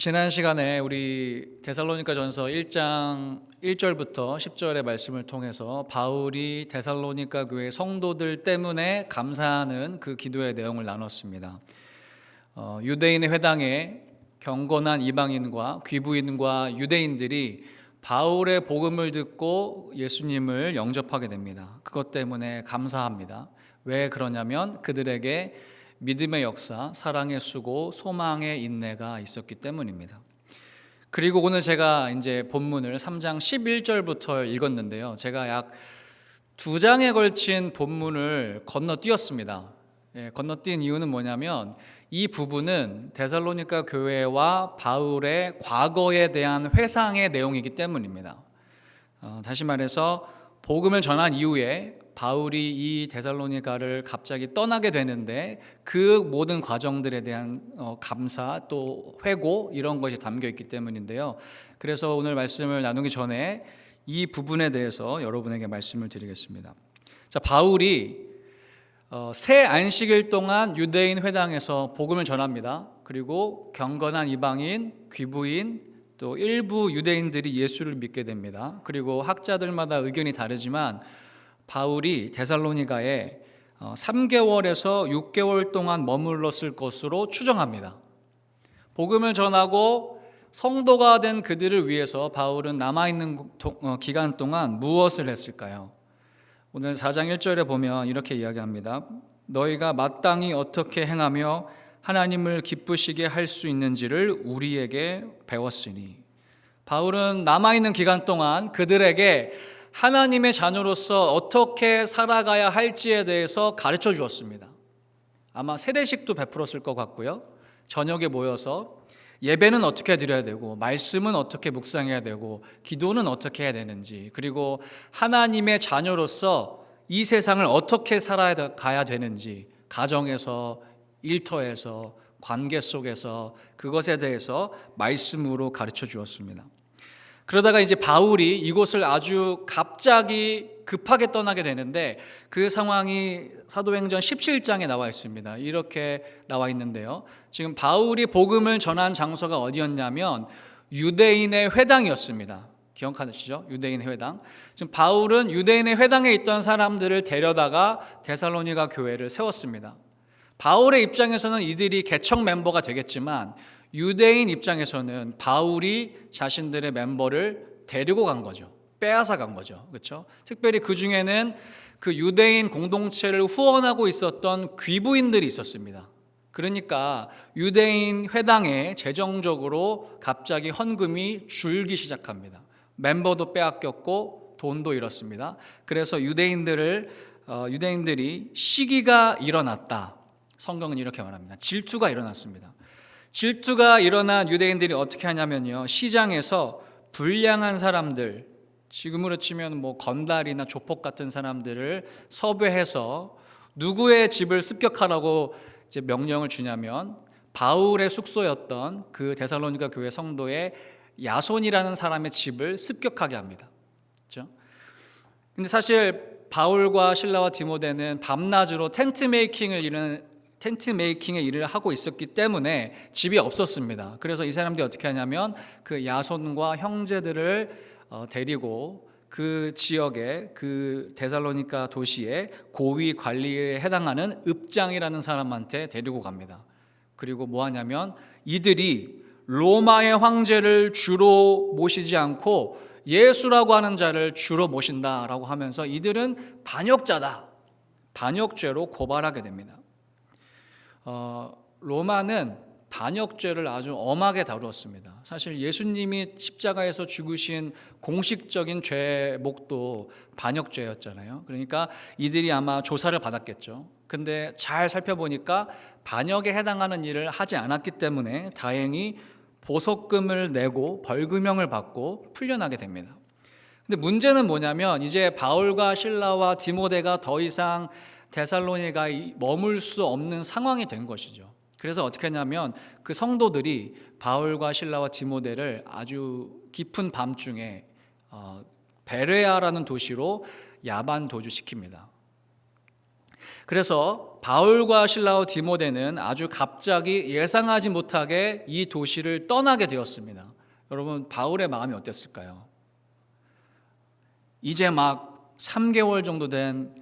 지난 시간에 우리 데살로니가전서 1장 1절부터 10절의 말씀을 통해서 바울이 데살로니가 교회 성도들 때문에 감사하는 그 기도의 내용을 나눴습니다. 유대인의 회당에 경건한 이방인과 귀부인과 유대인들이 바울의 복음을 듣고 예수님을 영접하게 됩니다. 그것 때문에 감사합니다. 왜 그러냐면 그들에게 믿음의 역사, 사랑의 수고, 소망의 인내가 있었기 때문입니다. 그리고 오늘 제가 이제 본문을 3장 11절부터 읽었는데요. 제가 약 2장에 걸친 본문을 건너뛰었습니다. 건너뛴 이유는 뭐냐면 이 부분은 데살로니가 교회와 바울의 과거에 대한 회상의 내용이기 때문입니다. 다시 말해서 복음을 전한 이후에 바울이 이 데살로니가를 갑자기 떠나게 되는데 그 모든 과정들에 대한 감사 또 회고 이런 것이 담겨 있기 때문인데요. 그래서 오늘 말씀을 나누기 전에 이 부분에 대해서 여러분에게 말씀을 드리겠습니다. 자, 바울이 새 안식일 동안 유대인 회당에서 복음을 전합니다. 그리고 경건한 이방인, 귀부인, 또 일부 유대인들이 예수를 믿게 됩니다. 그리고 학자들마다 의견이 다르지만 바울이 데살로니가에 3개월에서 6개월 동안 머물렀을 것으로 추정합니다. 복음을 전하고 성도가 된 그들을 위해서 바울은 남아있는 기간 동안 무엇을 했을까요? 오늘 4장 1절에 보면 이렇게 이야기합니다. 너희가 마땅히 어떻게 행하며 하나님을 기쁘시게 할 수 있는지를 우리에게 배웠으니. 바울은 남아있는 기간 동안 그들에게 하나님의 자녀로서 어떻게 살아가야 할지에 대해서 가르쳐 주었습니다. 아마 세례식도 베풀었을 것 같고요. 저녁에 모여서 예배는 어떻게 드려야 되고, 말씀은 어떻게 묵상해야 되고, 기도는 어떻게 해야 되는지, 그리고 하나님의 자녀로서 이 세상을 어떻게 살아가야 되는지, 가정에서, 일터에서, 관계 속에서 그것에 대해서 말씀으로 가르쳐 주었습니다. 그러다가 이제 바울이 이곳을 아주 갑자기 급하게 떠나게 되는데 그 상황이 사도행전 17장에 나와 있습니다. 이렇게 나와 있는데요. 지금 바울이 복음을 전한 장소가 어디였냐면 유대인의 회당이었습니다. 기억하시죠? 유대인의 회당. 지금 바울은 유대인의 회당에 있던 사람들을 데려다가 데살로니가 교회를 세웠습니다. 바울의 입장에서는 이들이 개척 멤버가 되겠지만 유대인 입장에서는 바울이 자신들의 멤버를 데리고 간 거죠. 빼앗아 간 거죠. 그렇죠? 특별히 그 중에는 그 유대인 공동체를 후원하고 있었던 귀부인들이 있었습니다. 그러니까 유대인 회당에 재정적으로 갑자기 헌금이 줄기 시작합니다. 멤버도 빼앗겼고 돈도 잃었습니다. 그래서 유대인들이 시기가 일어났다. 성경은 이렇게 말합니다. 질투가 일어났습니다. 질투가 일어난 유대인들이 어떻게 하냐면요, 시장에서 불량한 사람들, 지금으로 치면 뭐 건달이나 조폭 같은 사람들을 섭외해서 누구의 집을 습격하라고 이제 명령을 주냐면 바울의 숙소였던 그 데살로니가 교회 성도의 야손이라는 사람의 집을 습격하게 합니다. 그렇죠? 근데 사실 바울과 실라와 디모데는 밤낮으로 텐트 메이킹의 일을 하고 있었기 때문에 집이 없었습니다. 그래서 이 사람들이 어떻게 하냐면 그 야손과 형제들을 데리고 그 지역에 그 데살로니가 도시의 고위 관리에 해당하는 읍장이라는 사람한테 데리고 갑니다. 그리고 뭐 하냐면 이들이 로마의 황제를 주로 모시지 않고 예수라고 하는 자를 주로 모신다라고 하면서 이들은 반역자다, 반역죄로 고발하게 됩니다. 로마는 반역죄를 아주 엄하게 다루었습니다. 사실 예수님이 십자가에서 죽으신 공식적인 죄목도 반역죄였잖아요. 그러니까 이들이 아마 조사를 받았겠죠. 근데 잘 살펴보니까 반역에 해당하는 일을 하지 않았기 때문에 다행히 보석금을 내고 벌금형을 받고 풀려나게 됩니다. 근데 문제는 뭐냐면 이제 바울과 실라와 디모데가 더 이상 데살로니가에 머물 수 없는 상황이 된 것이죠. 그래서 어떻게 했냐면 그 성도들이 바울과 실라와 디모데를 아주 깊은 밤중에 베레아라는 도시로 야반 도주시킵니다. 그래서 바울과 실라와 디모데는 아주 갑자기 예상하지 못하게 이 도시를 떠나게 되었습니다. 여러분, 바울의 마음이 어땠을까요? 이제 막 3개월 정도 된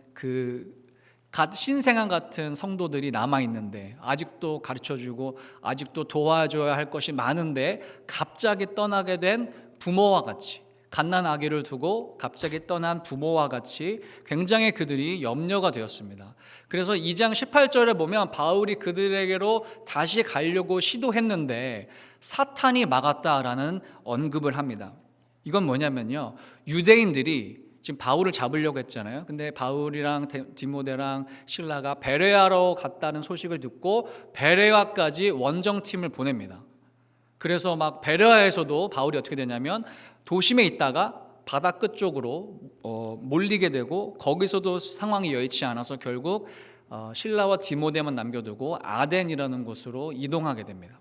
신생아 같은 성도들이 남아있는데, 아직도 가르쳐주고 아직도 도와줘야 할 것이 많은데, 갑자기 떠나게 된 부모와 같이, 갓난 아기를 두고 갑자기 떠난 부모와 같이 굉장히 그들이 염려가 되었습니다. 그래서 2장 18절에 보면 바울이 그들에게로 다시 가려고 시도했는데 사탄이 막았다라는 언급을 합니다. 이건 뭐냐면요, 유대인들이 지금 바울을 잡으려고 했잖아요. 근데 바울이랑 디모데랑 실라가 베레아로 갔다는 소식을 듣고 베레아까지 원정팀을 보냅니다. 그래서 막 베레아에서도 바울이 어떻게 되냐면 도심에 있다가 바다 끝쪽으로 몰리게 되고, 거기서도 상황이 여의치 않아서 결국 실라와 디모데만 남겨두고 아덴이라는 곳으로 이동하게 됩니다.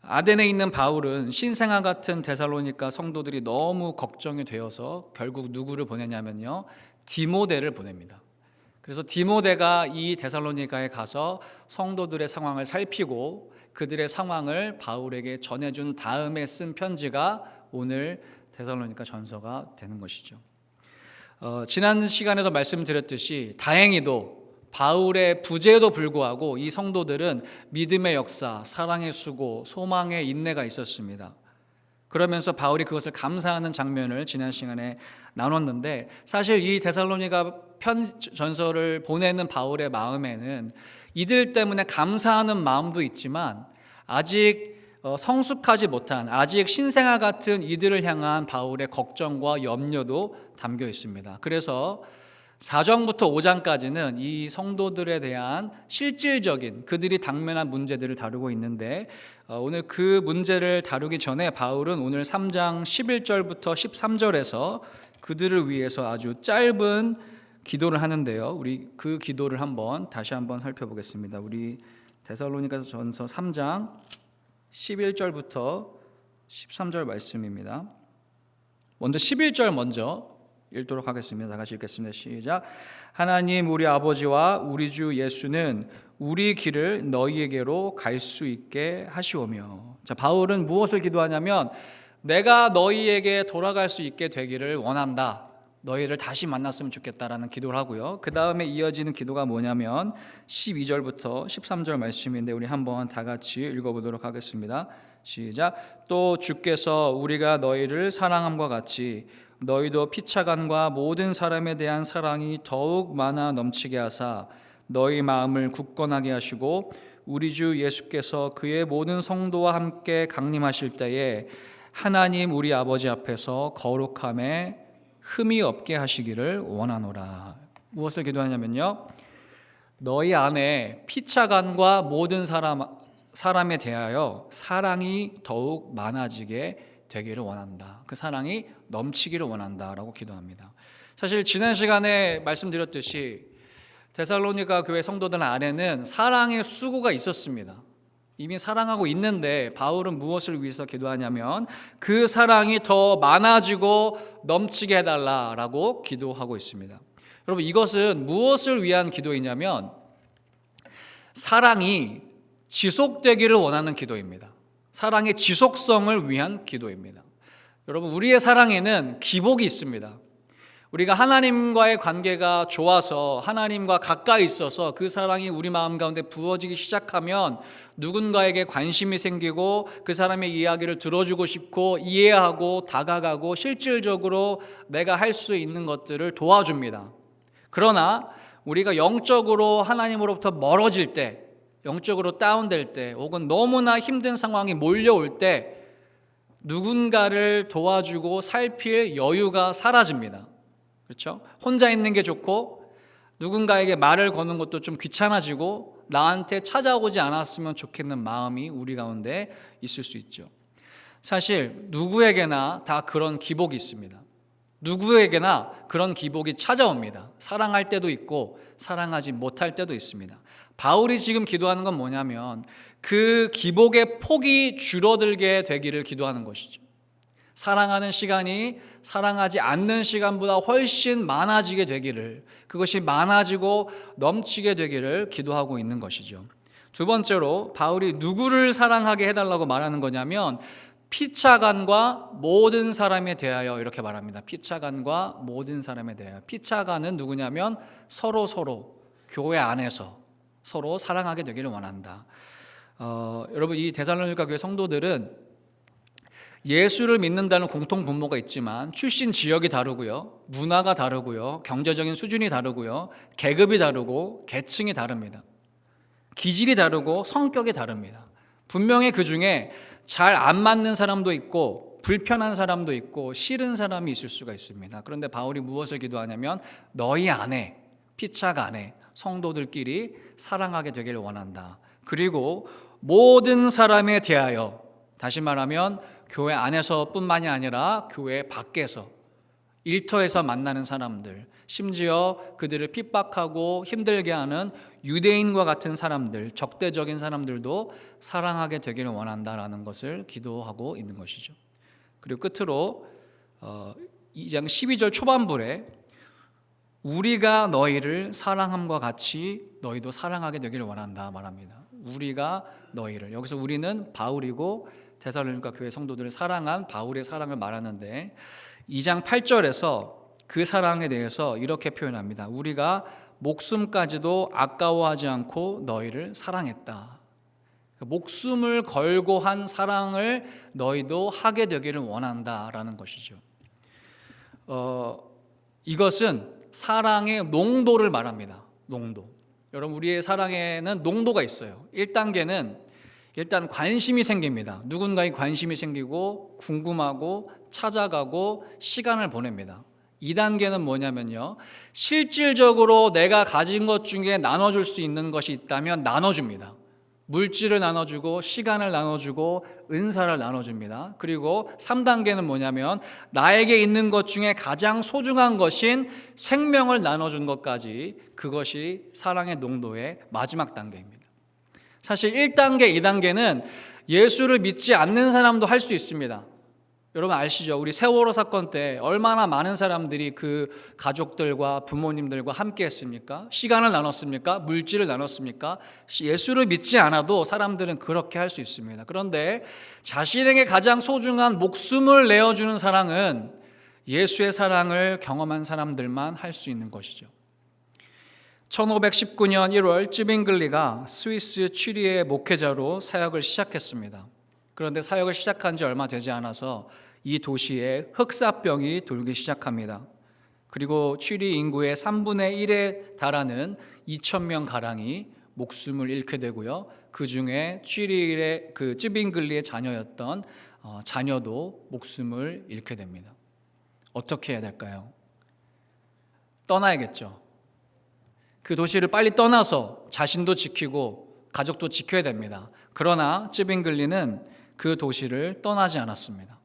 아덴에 있는 바울은 신생아 같은 데살로니가 성도들이 너무 걱정이 되어서 결국 누구를 보내냐면요, 디모데를 보냅니다. 그래서 디모데가 이 데살로니가에 가서 성도들의 상황을 살피고 그들의 상황을 바울에게 전해준 다음에 쓴 편지가 오늘 데살로니가 전서가 되는 것이죠. 지난 시간에도 말씀드렸듯이 다행히도 바울의 부재에도 불구하고 이 성도들은 믿음의 역사, 사랑의 수고, 소망의 인내가 있었습니다. 그러면서 바울이 그것을 감사하는 장면을 지난 시간에 나눴는데, 사실 이 데살로니가 전서를 보내는 바울의 마음에는 이들 때문에 감사하는 마음도 있지만 아직 성숙하지 못한, 아직 신생아 같은 이들을 향한 바울의 걱정과 염려도 담겨 있습니다. 그래서 4장부터 5장까지는 이 성도들에 대한 실질적인 그들이 당면한 문제들을 다루고 있는데, 오늘 그 문제를 다루기 전에 바울은 오늘 3장 11절부터 13절에서 그들을 위해서 아주 짧은 기도를 하는데요, 우리 그 기도를 다시 한번 살펴보겠습니다. 우리 데살로니가서 전서 3장 11절부터 13절 말씀입니다. 먼저 11절 먼저 읽도록 하겠습니다. 다 같이 읽겠습니다. 시작. 하나님 우리 아버지와 우리 주 예수는 우리 길을 너희에게로 갈 수 있게 하시오며. 자, 바울은 무엇을 기도하냐면 내가 너희에게 돌아갈 수 있게 되기를 원한다. 너희를 다시 만났으면 좋겠다라는 기도를 하고요. 그 다음에 이어지는 기도가 뭐냐면 12절부터 13절 말씀인데 우리 한번 다 같이 읽어보도록 하겠습니다. 시작. 또 주께서 우리가 너희를 사랑함과 같이 너희도 피차간과 모든 사람에 대한 사랑이 더욱 많아 넘치게 하사 너희 마음을 굳건하게 하시고 우리 주 예수께서 그의 모든 성도와 함께 강림하실 때에 하나님 우리 아버지 앞에서 거룩함에 흠이 없게 하시기를 원하노라. 무엇을 기도하냐면요, 너희 안에 피차간과 모든 사람에 대하여 사랑이 더욱 많아지게 되기를 원한다. 그 사랑이 넘치기를 원한다라고 기도합니다. 사실 지난 시간에 말씀드렸듯이 데살로니가 교회 성도들 안에는 사랑의 수고가 있었습니다. 이미 사랑하고 있는데 바울은 무엇을 위해서 기도하냐면 그 사랑이 더 많아지고 넘치게 해달라라고 기도하고 있습니다. 여러분, 이것은 무엇을 위한 기도이냐면 사랑이 지속되기를 원하는 기도입니다. 사랑의 지속성을 위한 기도입니다. 여러분, 우리의 사랑에는 기복이 있습니다. 우리가 하나님과의 관계가 좋아서 하나님과 가까이 있어서 그 사랑이 우리 마음 가운데 부어지기 시작하면 누군가에게 관심이 생기고 그 사람의 이야기를 들어주고 싶고 이해하고 다가가고 실질적으로 내가 할 수 있는 것들을 도와줍니다. 그러나 우리가 영적으로 하나님으로부터 멀어질 때, 영적으로 다운될 때, 혹은 너무나 힘든 상황이 몰려올 때 누군가를 도와주고 살필 여유가 사라집니다. 그렇죠? 혼자 있는 게 좋고 누군가에게 말을 거는 것도 좀 귀찮아지고 나한테 찾아오지 않았으면 좋겠는 마음이 우리 가운데 있을 수 있죠. 사실 누구에게나 다 그런 기복이 있습니다. 누구에게나 그런 기복이 찾아옵니다. 사랑할 때도 있고 사랑하지 못할 때도 있습니다. 바울이 지금 기도하는 건 뭐냐면 그 기복의 폭이 줄어들게 되기를 기도하는 것이죠. 사랑하는 시간이 사랑하지 않는 시간보다 훨씬 많아지게 되기를, 그것이 많아지고 넘치게 되기를 기도하고 있는 것이죠. 두 번째로 바울이 누구를 사랑하게 해달라고 말하는 거냐면 피차간과 모든 사람에 대하여 이렇게 말합니다. 피차간과 모든 사람에 대하여. 피차간은 누구냐면 서로 교회 안에서 서로 사랑하게 되기를 원한다. 여러분, 이 데살로니가 교회 성도들은 예수를 믿는다는 공통 분모가 있지만 출신 지역이 다르고요, 문화가 다르고요, 경제적인 수준이 다르고요, 계급이 다르고 계층이 다릅니다. 기질이 다르고 성격이 다릅니다. 분명히 그 중에 잘 안 맞는 사람도 있고 불편한 사람도 있고 싫은 사람이 있을 수가 있습니다. 그런데 바울이 무엇을 기도하냐면 너희 안에, 피차가 안에 성도들끼리 사랑하게 되기를 원한다. 그리고 모든 사람에 대하여, 다시 말하면 교회 안에서뿐만이 아니라 교회 밖에서, 일터에서 만나는 사람들, 심지어 그들을 핍박하고 힘들게 하는 유대인과 같은 사람들, 적대적인 사람들도 사랑하게 되기를 원한다라는 것을 기도하고 있는 것이죠. 그리고 끝으로 2장 12절 초반부에 우리가 너희를 사랑함과 같이 너희도 사랑하게 되기를 원한다 말합니다. 우리가 너희를, 여기서 우리는 바울이고 데살로니가 교회 성도들을 사랑한 바울의 사랑을 말하는데 2장 8절에서 그 사랑에 대해서 이렇게 표현합니다. 우리가 목숨까지도 아까워하지 않고 너희를 사랑했다. 목숨을 걸고 한 사랑을 너희도 하게 되기를 원한다라는 것이죠. 이것은 사랑의 농도를 말합니다. 농도. 여러분, 우리의 사랑에는 농도가 있어요. 1단계는 일단 관심이 생깁니다. 누군가에 관심이 생기고 궁금하고 찾아가고 시간을 보냅니다. 2단계는 뭐냐면요, 실질적으로 내가 가진 것 중에 나눠줄 수 있는 것이 있다면 나눠줍니다. 물질을 나눠주고 시간을 나눠주고 은사를 나눠줍니다. 그리고 3단계는 뭐냐면 나에게 있는 것 중에 가장 소중한 것인 생명을 나눠준 것까지, 그것이 사랑의 농도의 마지막 단계입니다. 사실 1단계, 2단계는 예수를 믿지 않는 사람도 할 수 있습니다. 여러분 아시죠? 우리 세월호 사건 때 얼마나 많은 사람들이 그 가족들과 부모님들과 함께 했습니까? 시간을 나눴습니까? 물질을 나눴습니까? 예수를 믿지 않아도 사람들은 그렇게 할 수 있습니다. 그런데 자신에게 가장 소중한 목숨을 내어주는 사랑은 예수의 사랑을 경험한 사람들만 할 수 있는 것이죠. 1519년 1월 쯔빙글리가 스위스 취리의 목회자로 사역을 시작했습니다. 그런데 사역을 시작한 지 얼마 되지 않아서 이 도시에 흑사병이 돌기 시작합니다. 그리고 취리 인구의 3분의 1에 달하는 2,000명 가량이 목숨을 잃게 되고요. 그 중에 취리의 그 쯔빙글리의 자녀였던 자녀도 목숨을 잃게 됩니다. 어떻게 해야 될까요? 떠나야겠죠. 그 도시를 빨리 떠나서 자신도 지키고 가족도 지켜야 됩니다. 그러나 쯔빙글리는 그 도시를 떠나지 않았습니다.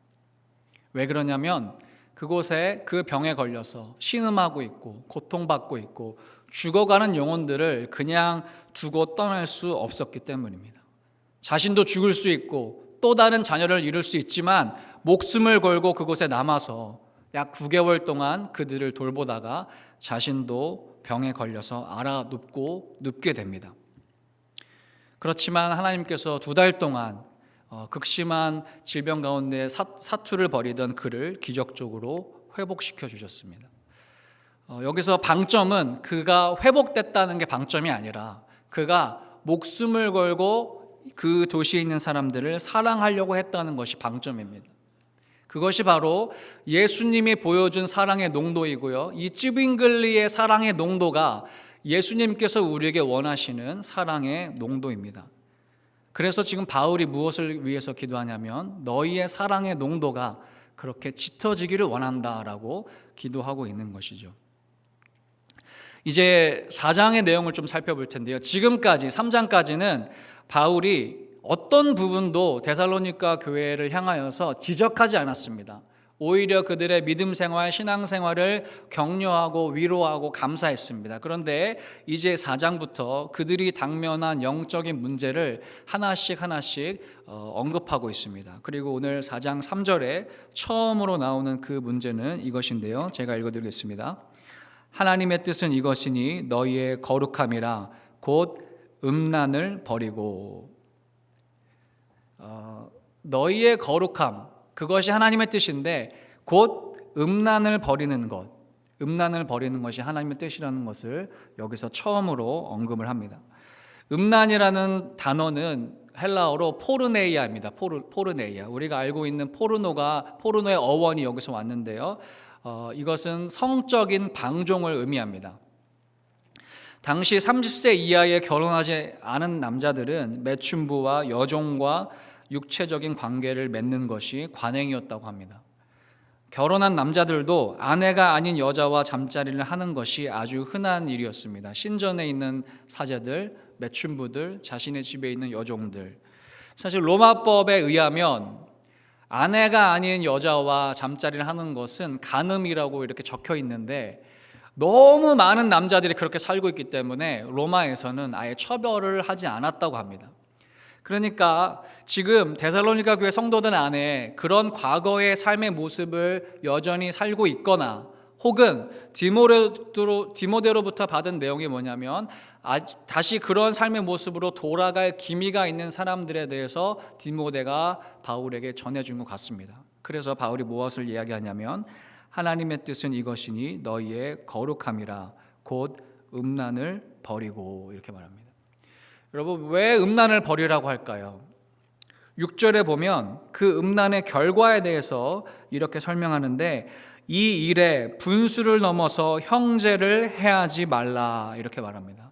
왜 그러냐면 그곳에 그 병에 걸려서 신음하고 있고 고통받고 있고 죽어가는 영혼들을 그냥 두고 떠날 수 없었기 때문입니다. 자신도 죽을 수 있고 또 다른 자녀를 잃을 수 있지만 목숨을 걸고 그곳에 남아서 약 9개월 동안 그들을 돌보다가 자신도 병에 걸려서 눕게 됩니다. 그렇지만 하나님께서 2달 동안 극심한 질병 가운데 사투를 벌이던 그를 기적적으로 회복시켜 주셨습니다. 여기서 방점은 그가 회복됐다는 게 방점이 아니라 그가 목숨을 걸고 그 도시에 있는 사람들을 사랑하려고 했다는 것이 방점입니다. 그것이 바로 예수님이 보여준 사랑의 농도이고요, 이 쯔빙글리의 사랑의 농도가 예수님께서 우리에게 원하시는 사랑의 농도입니다. 그래서 지금 바울이 무엇을 위해서 기도하냐면 너희의 사랑의 농도가 그렇게 짙어지기를 원한다라고 기도하고 있는 것이죠. 이제 4장의 내용을 좀 살펴볼 텐데요. 지금까지 3장까지는 바울이 어떤 부분도 데살로니가 교회를 향하여서 지적하지 않았습니다. 오히려 그들의 믿음 생활, 신앙 생활을 격려하고 위로하고 감사했습니다. 그런데 이제 4장부터 그들이 당면한 영적인 문제를 하나씩 언급하고 있습니다. 그리고 오늘 4장 3절에 처음으로 나오는 그 문제는 이것인데요. 제가 읽어드리겠습니다. 하나님의 뜻은 이것이니 너희의 거룩함이라 곧 음란을 버리고. 너희의 거룩함, 그것이 하나님의 뜻인데 곧 음란을 버리는 것, 음란을 버리는 것이 하나님의 뜻이라는 것을 여기서 처음으로 언급을 합니다. 음란이라는 단어는 헬라어로 포르네이아입니다. 포르네이아. 우리가 알고 있는 포르노의 어원이 여기서 왔는데요. 이것은 성적인 방종을 의미합니다. 당시 30세 이하에 결혼하지 않은 남자들은 매춘부와 여종과 육체적인 관계를 맺는 것이 관행이었다고 합니다. 결혼한 남자들도 아내가 아닌 여자와 잠자리를 하는 것이 아주 흔한 일이었습니다. 신전에 있는 사제들, 매춘부들, 자신의 집에 있는 여종들. 사실 로마법에 의하면 아내가 아닌 여자와 잠자리를 하는 것은 간음이라고 이렇게 적혀 있는데 너무 많은 남자들이 그렇게 살고 있기 때문에 로마에서는 아예 처벌을 하지 않았다고 합니다. 그러니까 지금 데살로니가 교회 성도들 안에 그런 과거의 삶의 모습을 여전히 살고 있거나 혹은 디모데로부터 받은 내용이 뭐냐면 다시 그런 삶의 모습으로 돌아갈 기미가 있는 사람들에 대해서 디모데가 바울에게 전해준 것 같습니다. 그래서 바울이 무엇을 이야기하냐면 하나님의 뜻은 이것이니 너희의 거룩함이라 곧 음란을 버리고 이렇게 말합니다. 여러분, 왜 음란을 버리라고 할까요? 6절에 보면 그 음란의 결과에 대해서 이렇게 설명하는데 이 일에 분수를 넘어서 형제를 해하지 말라 이렇게 말합니다.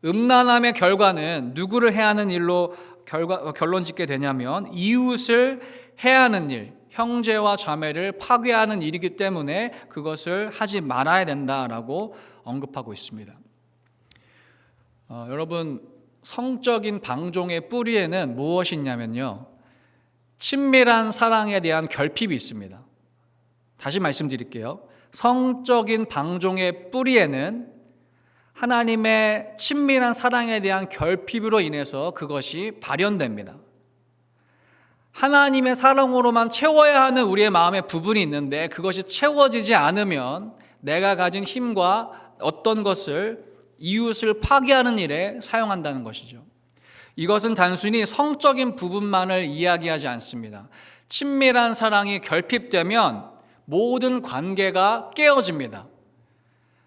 음란함의 결과는 누구를 해하는 일로 결론 짓게 되냐면 이웃을 해하는 일, 형제와 자매를 파괴하는 일이기 때문에 그것을 하지 말아야 된다라고 언급하고 있습니다. 여러분, 성적인 방종의 뿌리에는 무엇이 있냐면요, 친밀한 사랑에 대한 결핍이 있습니다. 다시 말씀드릴게요. 성적인 방종의 뿌리에는 하나님의 친밀한 사랑에 대한 결핍으로 인해서 그것이 발현됩니다. 하나님의 사랑으로만 채워야 하는 우리의 마음의 부분이 있는데 그것이 채워지지 않으면 내가 가진 힘과 어떤 것을 이웃을 파괴하는 일에 사용한다는 것이죠. 이것은 단순히 성적인 부분만을 이야기하지 않습니다. 친밀한 사랑이 결핍되면 모든 관계가 깨어집니다.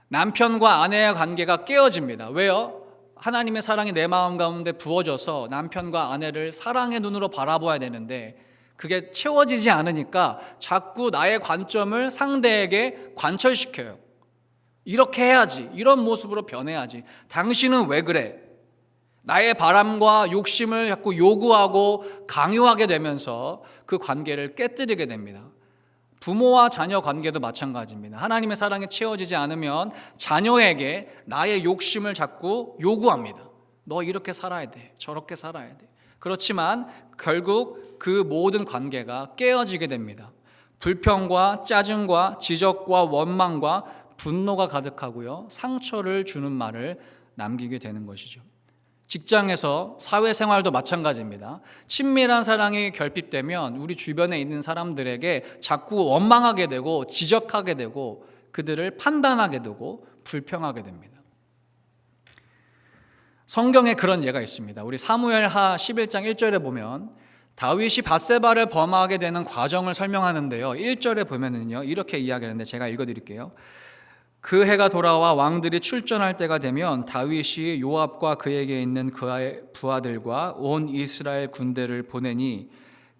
남편과 아내의 관계가 깨어집니다. 왜요? 하나님의 사랑이 내 마음 가운데 부어져서 남편과 아내를 사랑의 눈으로 바라봐야 되는데 그게 채워지지 않으니까 자꾸 나의 관점을 상대에게 관철시켜요. 이렇게 해야지, 이런 모습으로 변해야지, 당신은 왜 그래? 나의 바람과 욕심을 자꾸 요구하고 강요하게 되면서 그 관계를 깨뜨리게 됩니다. 부모와 자녀 관계도 마찬가지입니다. 하나님의 사랑이 채워지지 않으면 자녀에게 나의 욕심을 자꾸 요구합니다. 너 이렇게 살아야 돼, 저렇게 살아야 돼. 그렇지만 결국 그 모든 관계가 깨어지게 됩니다. 불평과 짜증과 지적과 원망과 분노가 가득하고요, 상처를 주는 말을 남기게 되는 것이죠. 직장에서 사회생활도 마찬가지입니다. 친밀한 사랑이 결핍되면 우리 주변에 있는 사람들에게 자꾸 원망하게 되고 지적하게 되고 그들을 판단하게 되고 불평하게 됩니다. 성경에 그런 예가 있습니다. 우리 사무엘하 11장 1절에 보면 다윗이 밧세바를 범하게 되는 과정을 설명하는데요, 1절에 보면은요 이렇게 이야기하는데 제가 읽어드릴게요. 그 해가 돌아와 왕들이 출전할 때가 되면 다윗이 요압과 그에게 있는 그의 부하들과 온 이스라엘 군대를 보내니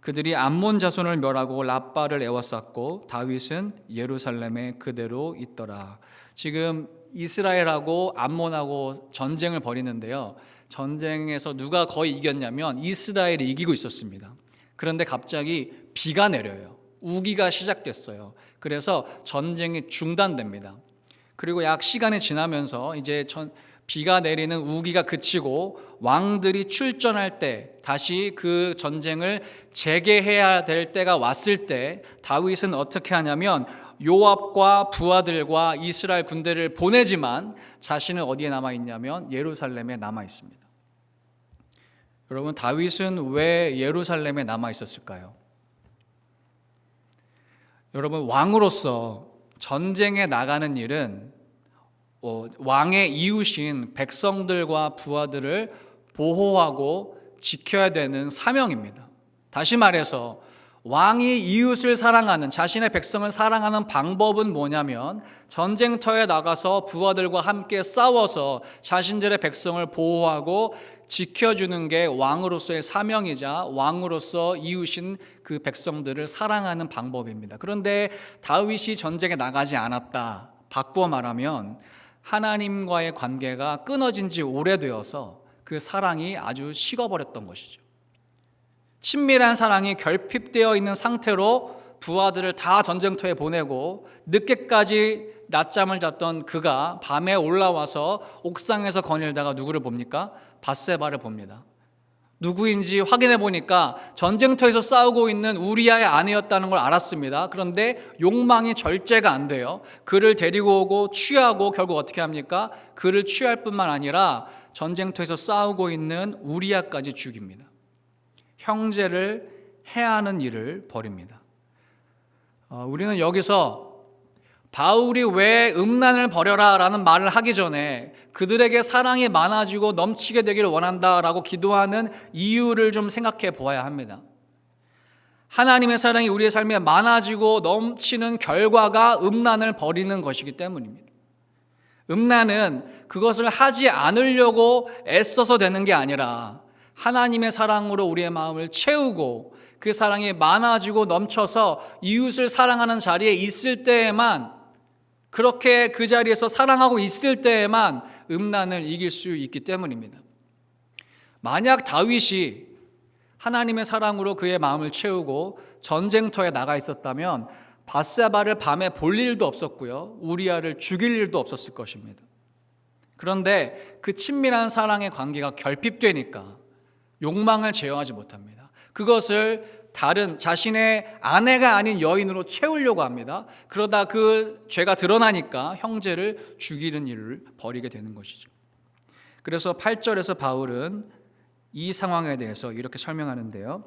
그들이 암몬 자손을 멸하고 랍바를 에워쌌고 다윗은 예루살렘에 그대로 있더라. 지금 이스라엘하고 암몬하고 전쟁을 벌이는데요, 전쟁에서 누가 거의 이겼냐면 이스라엘이 이기고 있었습니다. 그런데 갑자기 비가 내려요. 우기가 시작됐어요. 그래서 전쟁이 중단됩니다. 그리고 약 시간이 지나면서 이제 비가 내리는 우기가 그치고 왕들이 출전할 때, 다시 그 전쟁을 재개해야 될 때가 왔을 때 다윗은 어떻게 하냐면 요압과 부하들과 이스라엘 군대를 보내지만 자신은 어디에 남아 있냐면 예루살렘에 남아 있습니다. 여러분, 다윗은 왜 예루살렘에 남아 있었을까요? 여러분, 왕으로서 전쟁에 나가는 일은 왕의 이웃인 백성들과 부하들을 보호하고 지켜야 되는 사명입니다. 다시 말해서 왕이 이웃을 사랑하는, 자신의 백성을 사랑하는 방법은 뭐냐면 전쟁터에 나가서 부하들과 함께 싸워서 자신들의 백성을 보호하고 지켜주는 게 왕으로서의 사명이자 왕으로서 이웃인 그 백성들을 사랑하는 방법입니다. 그런데 다윗이 전쟁에 나가지 않았다. 바꾸어 말하면 하나님과의 관계가 끊어진 지 오래되어서 그 사랑이 아주 식어버렸던 것이죠. 친밀한 사랑이 결핍되어 있는 상태로 부하들을 다 전쟁터에 보내고 늦게까지 낮잠을 잤던 그가 밤에 올라와서 옥상에서 거닐다가 누구를 봅니까? 밧세바를 봅니다. 누구인지 확인해 보니까 전쟁터에서 싸우고 있는 우리아의 아내였다는 걸 알았습니다. 그런데 욕망이 절제가 안 돼요. 그를 데리고 오고 취하고 결국 어떻게 합니까? 그를 취할 뿐만 아니라 전쟁터에서 싸우고 있는 우리아까지 죽입니다. 형제를 해하는 일을 벌입니다. 우리는 여기서 바울이 왜 음란을 버려라 라는 말을 하기 전에 그들에게 사랑이 많아지고 넘치게 되기를 원한다라고 기도하는 이유를 좀 생각해 보아야 합니다. 하나님의 사랑이 우리의 삶에 많아지고 넘치는 결과가 음란을 버리는 것이기 때문입니다. 음란은 그것을 하지 않으려고 애써서 되는 게 아니라 하나님의 사랑으로 우리의 마음을 채우고 그 사랑이 많아지고 넘쳐서 이웃을 사랑하는 자리에 있을 때에만, 그렇게 그 자리에서 사랑하고 있을 때에만 음란을 이길 수 있기 때문입니다. 만약 다윗이 하나님의 사랑으로 그의 마음을 채우고 전쟁터에 나가 있었다면 밧세바를 밤에 볼 일도 없었고요, 우리아를 죽일 일도 없었을 것입니다. 그런데 그 친밀한 사랑의 관계가 결핍되니까 욕망을 제어하지 못합니다. 그것을 다른 자신의 아내가 아닌 여인으로 채우려고 합니다. 그러다 그 죄가 드러나니까 형제를 죽이는 일을 벌이게 되는 것이죠. 그래서 8절에서 바울은 이 상황에 대해서 이렇게 설명하는데요.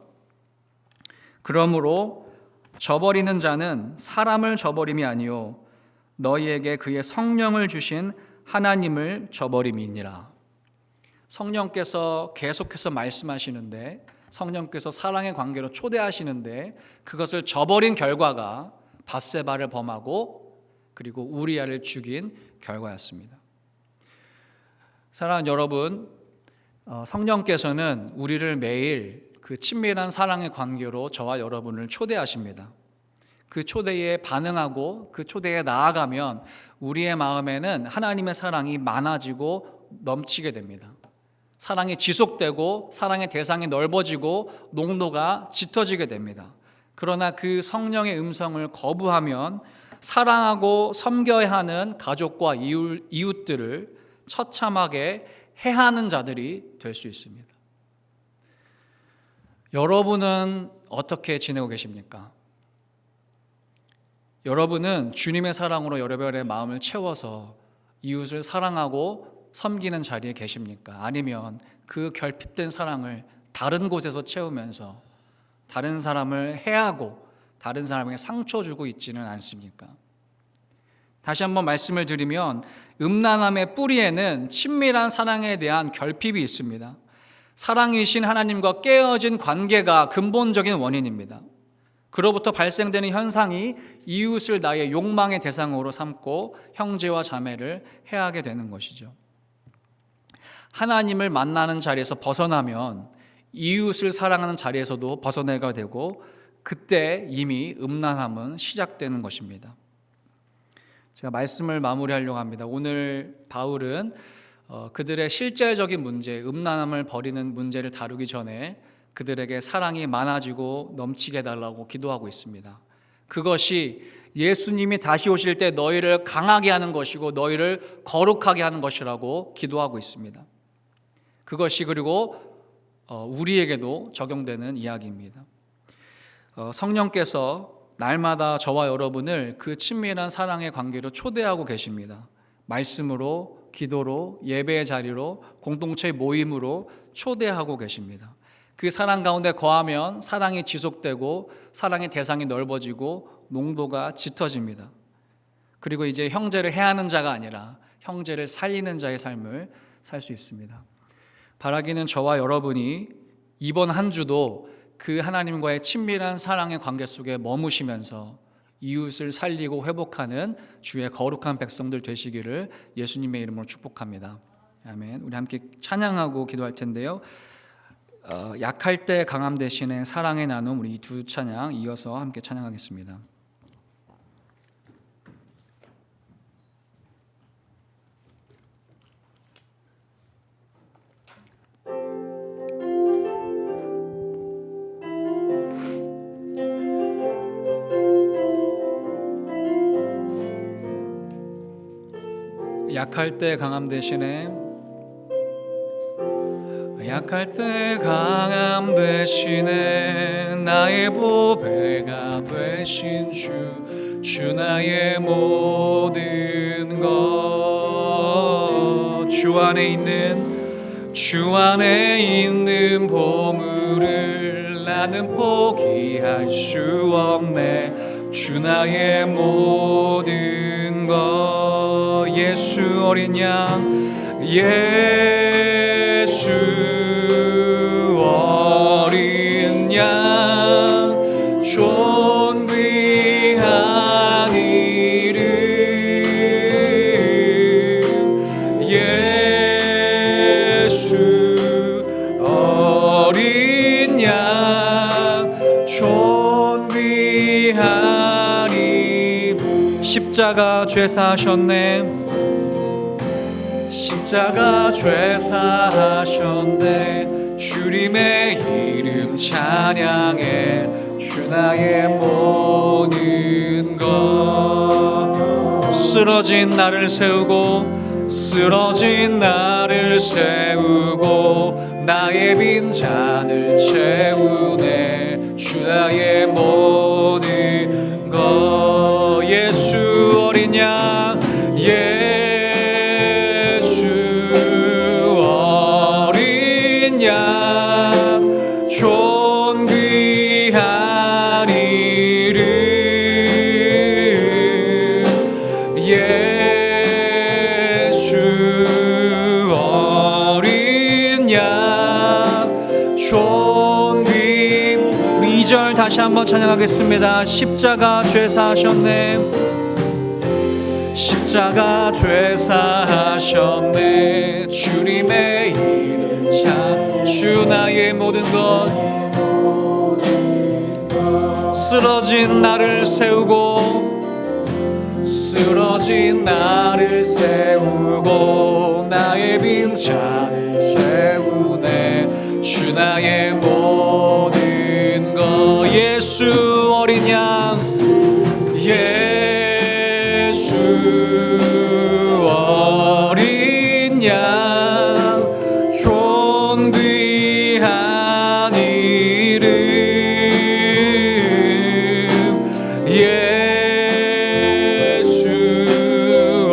그러므로 저버리는 자는 사람을 저버림이 아니요 너희에게 그의 성령을 주신 하나님을 저버림이니라. 성령께서 계속해서 말씀하시는데, 성령께서 사랑의 관계로 초대하시는데 그것을 저버린 결과가 밧세바를 범하고 그리고 우리아를 죽인 결과였습니다. 사랑하는 여러분, 성령께서는 우리를 매일 그 친밀한 사랑의 관계로 저와 여러분을 초대하십니다. 그 초대에 반응하고 그 초대에 나아가면 우리의 마음에는 하나님의 사랑이 많아지고 넘치게 됩니다. 사랑이 지속되고 사랑의 대상이 넓어지고 농도가 짙어지게 됩니다. 그러나 그 성령의 음성을 거부하면 사랑하고 섬겨야 하는 가족과 이웃들을 처참하게 해하는 자들이 될 수 있습니다. 여러분은 어떻게 지내고 계십니까? 여러분은 주님의 사랑으로 여러분의 마음을 채워서 이웃을 사랑하고 섬기는 자리에 계십니까? 아니면 그 결핍된 사랑을 다른 곳에서 채우면서 다른 사람을 해하고 다른 사람에게 상처 주고 있지는 않습니까? 다시 한번 말씀을 드리면 음란함의 뿌리에는 친밀한 사랑에 대한 결핍이 있습니다. 사랑이신 하나님과 깨어진 관계가 근본적인 원인입니다. 그로부터 발생되는 현상이 이웃을 나의 욕망의 대상으로 삼고 형제와 자매를 해하게 되는 것이죠. 하나님을 만나는 자리에서 벗어나면 이웃을 사랑하는 자리에서도 벗어나게 되고 그때 이미 음란함은 시작되는 것입니다. 제가 말씀을 마무리하려고 합니다. 오늘 바울은 그들의 실제적인 문제, 음란함을 버리는 문제를 다루기 전에 그들에게 사랑이 많아지고 넘치게 해달라고 기도하고 있습니다. 그것이 예수님이 다시 오실 때 너희를 강하게 하는 것이고 너희를 거룩하게 하는 것이라고 기도하고 있습니다. 그것이 그리고 우리에게도 적용되는 이야기입니다. 성령께서 날마다 저와 여러분을 그 친밀한 사랑의 관계로 초대하고 계십니다. 말씀으로, 기도로, 예배의 자리로, 공동체 모임으로 초대하고 계십니다. 그 사랑 가운데 거하면 사랑이 지속되고 사랑의 대상이 넓어지고 농도가 짙어집니다. 그리고 이제 형제를 해하는 자가 아니라 형제를 살리는 자의 삶을 살 수 있습니다. 바라기는 저와 여러분이 이번 한 주도 그 하나님과의 친밀한 사랑의 관계 속에 머무시면서 이웃을 살리고 회복하는 주의 거룩한 백성들 되시기를 예수님의 이름으로 축복합니다. 아멘. 우리 함께 찬양하고 기도할 텐데요. 약할 때 강함 대신에 사랑의 나눔, 우리 두 찬양 이어서 함께 찬양하겠습니다. 약할 때 강함 대신에 약할 때 강함 대신에 나의 보배가 되신 주 나의 모든 것 주 안에 있는 보물을 나는 포기할 수 없네. 주 나의 모든 것 예수 어린 양 예수 어린 양 존귀한 이름 예수 어린 양 존귀한 이름 십자가 죄 사하셨네. 십자가 죄 사하셨네. 주님의 이름 찬양해. 주 나의 모든 것 쓰러진 나를 세우고 쓰러진 나를 세우고 나의 빈잔을 채우네. 주 나의 모든 것 예수 어린 양 예수 어린 양 존귀한 이름 예수 어린 양 존귀 우리 2절 다시 한번 찬양하겠습니다. 십자가 죄 사하셨네. 십자가 죄 사하셨네. 주님의 이름 참 주 나의 모든 것 쓰러진 나를 세우고 쓰러진 나를 세우고 나의 빈잔을 채우네. 주 나의 모든 것 예수 어린 양 예수 어린 양 존귀한 이름 예수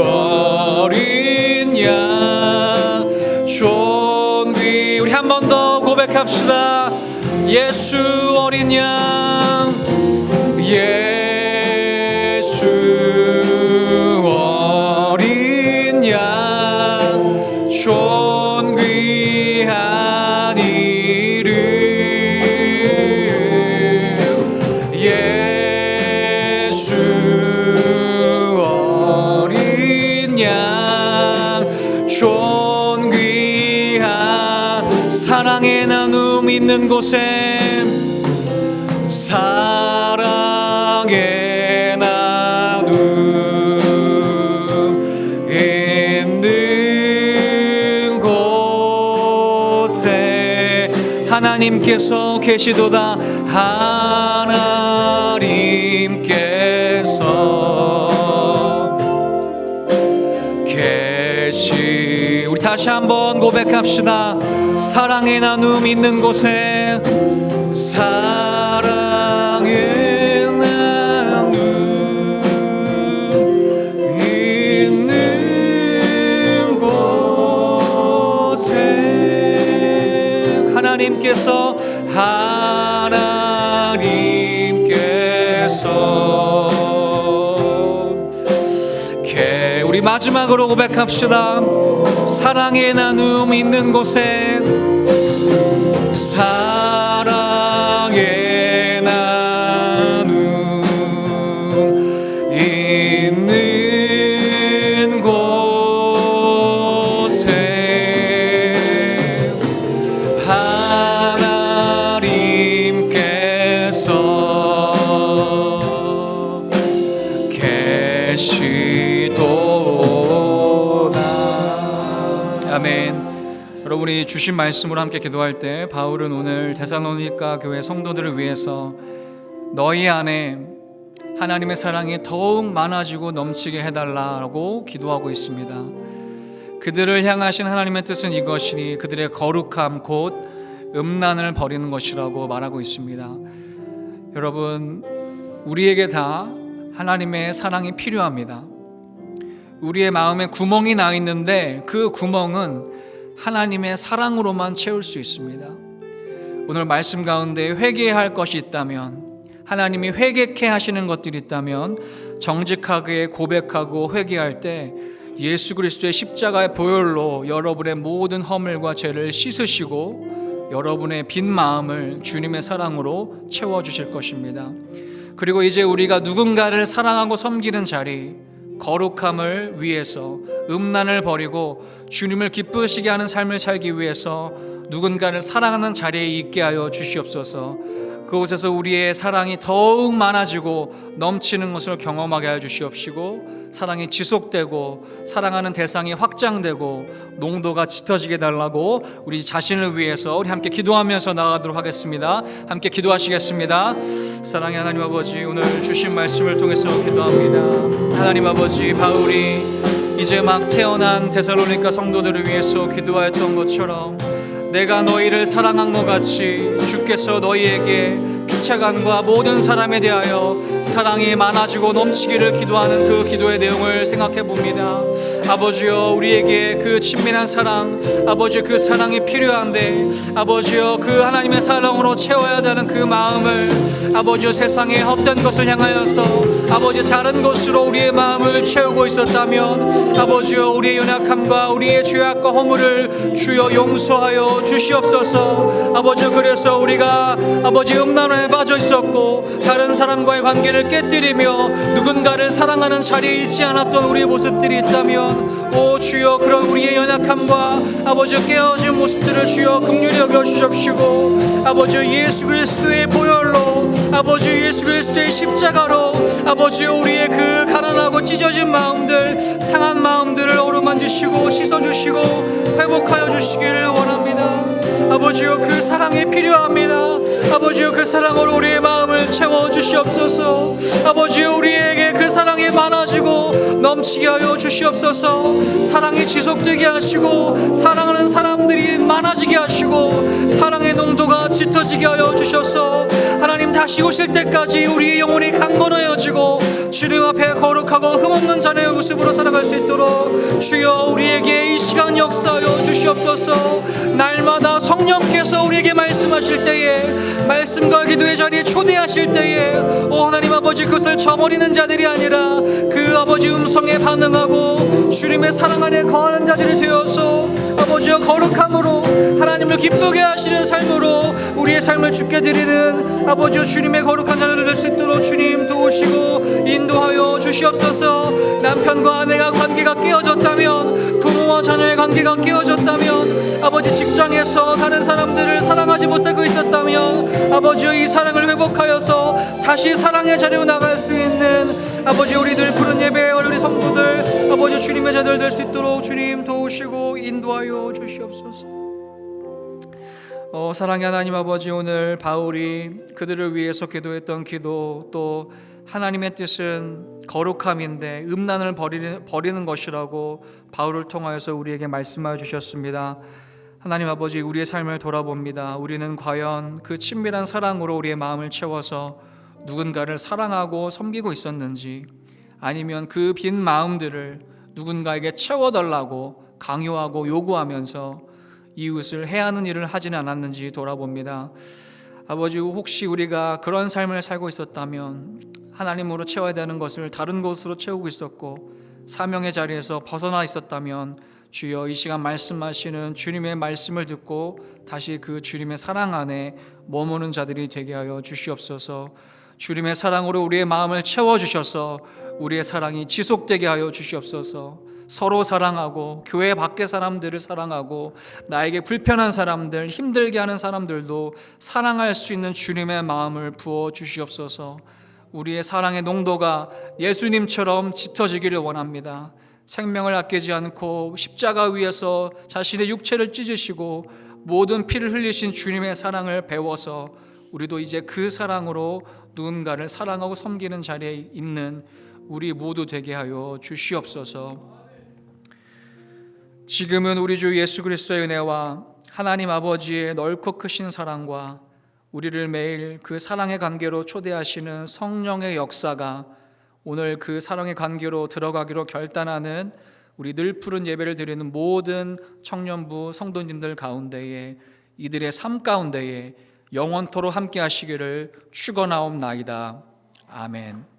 어린 양 존귀 우리 한 번 더 고백합시다. 예수 어린 양 예수 어린 양 존귀한 이름 예수 어린 양 존귀한 사랑의 나눔 있는 곳에 사랑의 나눔 있는 곳에 하나님께서 계시도다. 하나님께 다시 한번 고백합시다. 사랑의 나눔 있는 곳에, 사랑의 나눔 있는 곳에 하나님께서 우리 마지막으로 고백합시다. 사랑의 나눔 있는 곳에, 사랑의 나눔 있는 곳에 하나님께서 계시도다. 아멘. 여러분이 주신 말씀으로 함께 기도할 때 바울은 오늘 데살로니가 교회 성도들을 위해서 너희 안에 하나님의 사랑이 더욱 많아지고 넘치게 해달라고 기도하고 있습니다. 그들을 향하신 하나님의 뜻은 이것이니 그들의 거룩함 곧 음란을 버리는 것이라고 말하고 있습니다. 여러분, 우리에게 다 하나님의 사랑이 필요합니다. 우리의 마음에 구멍이 나 있는데 그 구멍은 하나님의 사랑으로만 채울 수 있습니다. 오늘 말씀 가운데 회개해야 할 것이 있다면, 하나님이 회개케 하시는 것들이 있다면 정직하게 고백하고 회개할 때 예수 그리스도의 십자가의 보혈로 여러분의 모든 허물과 죄를 씻으시고 여러분의 빈 마음을 주님의 사랑으로 채워주실 것입니다. 그리고 이제 우리가 누군가를 사랑하고 섬기는 자리, 거룩함을 위해서 음란을 버리고 주님을 기쁘시게 하는 삶을 살기 위해서 누군가를 사랑하는 자리에 있게 하여 주시옵소서. 그곳에서 우리의 사랑이 더욱 많아지고 넘치는 것을 경험하게 하여 주시옵시고, 사랑이 지속되고 사랑하는 대상이 확장되고 농도가 짙어지게 달라고 우리 자신을 위해서 우리 함께 기도하면서 나아가도록 하겠습니다. 함께 기도하시겠습니다. 사랑의 하나님 아버지, 오늘 주신 말씀을 통해서 기도합니다. 하나님 아버지, 바울이 이제 막 태어난 데살로니가 성도들을 위해서 기도하였던 것처럼 내가 너희를 사랑한 것 같이 주께서 너희에게 피차간과 모든 사람에 대하여 사랑이 많아지고 넘치기를 기도하는 그 기도의 내용을 생각해 봅니다. 아버지여, 우리에게 그 친밀한 사랑, 아버지 그 사랑이 필요한데 아버지여, 그 하나님의 사랑으로 채워야 되는 그 마음을 아버지여, 세상의 헛된 것을 향하여서 아버지 다른 것으로 우리의 마음을 채우고 있었다면 아버지여, 우리의 연약함과 우리의 죄악과 허물을 주여 용서하여 주시옵소서. 아버지여, 그래서 우리가 아버지 음란에 빠져 있었고 다른 사람과의 관계를 깨뜨리며 누군가를 사랑하는 자리에 있지 않았던 우리의 모습들이 있다면, 오 주여, 그런 우리의 연약함과 아버지 깨어진 모습들을 주여 긍휼히 여겨 주십시고, 아버지 예수 그리스도의 보혈로, 아버지 예수 그리스도의 십자가로 아버지 우리의 그 가난하고 찢어진 마음들, 상한 마음들을 어루만지시고 씻어주시고 회복하여 주시기를 원합니다. 아버지여, 그 사랑이 필요합니다. 아버지여, 그 사랑으로 우리의 마음을 채워주시옵소서. 아버지여, 우리에게 그 사랑이 많아지고 넘치게 하여 주시옵소서. 사랑이 지속되게 하시고 사랑하는 사람들이 많아지게 하시고 사랑의 농도가 짙어지게 하여 주셔서 하나님 다시 오실 때까지 우리의 영혼이 강건하여지고 주님 앞에 거룩하고 흠없는 자녀의 모습으로 살아갈 수 있도록 주여 우리에게 이 시간 역사하여 주시옵소서. 날마다 성령께서 우리에게 말씀하실 때에, 말씀과 기도의 자리에 초대하실 때에 오 하나님 아버지, 그것을 저버리는 자들이 아니라 그 아버지 음성에 반응하고 주님의 사랑 안에 거하는 자들이 되어서 아버지여, 거룩함으로 하나님을 기쁘게 하시는 삶으로 우리의 삶을 주께 드리는 아버지여, 주님의 거룩한 자녀를 될 수 있도록 주님 도우시고 인도하여 주시옵소서. 남편과 아내가 관계가 깨어졌다면, 부모와 자녀의 관계가 깨어졌다면, 아버지 직장에서 다른 사람들을 사랑하지 못하고 있었다면 아버지여, 이 사랑을 회복하여서 다시 사랑의 자리로 나갈 수 있는 아버지 우리들 푸른 예배의 우리 성도들 아버지 주님의 자들 될 수 있도록 주님 도우시고 인도하여 주시옵소서. 사랑의 하나님 아버지, 오늘 바울이 그들을 위해서 기도했던 기도, 또 하나님의 뜻은 거룩함인데 음란을 버리는 것이라고 바울을 통하여서 우리에게 말씀하여 주셨습니다. 하나님 아버지, 우리의 삶을 돌아봅니다. 우리는 과연 그 친밀한 사랑으로 우리의 마음을 채워서 누군가를 사랑하고 섬기고 있었는지, 아니면 그 빈 마음들을 누군가에게 채워달라고 강요하고 요구하면서 이웃을 해하는 일을 하지는 않았는지 돌아봅니다. 아버지, 혹시 우리가 그런 삶을 살고 있었다면, 하나님으로 채워야 되는 것을 다른 곳으로 채우고 있었고 사명의 자리에서 벗어나 있었다면, 주여 이 시간 말씀하시는 주님의 말씀을 듣고 다시 그 주님의 사랑 안에 머무는 자들이 되게 하여 주시옵소서. 주님의 사랑으로 우리의 마음을 채워주셔서 우리의 사랑이 지속되게 하여 주시옵소서. 서로 사랑하고 교회 밖의 사람들을 사랑하고 나에게 불편한 사람들, 힘들게 하는 사람들도 사랑할 수 있는 주님의 마음을 부어 주시옵소서. 우리의 사랑의 농도가 예수님처럼 짙어지기를 원합니다. 생명을 아끼지 않고 십자가 위에서 자신의 육체를 찢으시고 모든 피를 흘리신 주님의 사랑을 배워서 우리도 이제 그 사랑으로 누군가를 사랑하고 섬기는 자리에 있는 우리 모두 되게 하여 주시옵소서. 지금은 우리 주 예수 그리스도의 은혜와 하나님 아버지의 넓고 크신 사랑과 우리를 매일 그 사랑의 관계로 초대하시는 성령의 역사가 오늘 그 사랑의 관계로 들어가기로 결단하는 우리 늘 푸른 예배를 드리는 모든 청년부 성도님들 가운데에, 이들의 삶 가운데에 영원토록 함께 하시기를 축원하옵나이다. 아멘.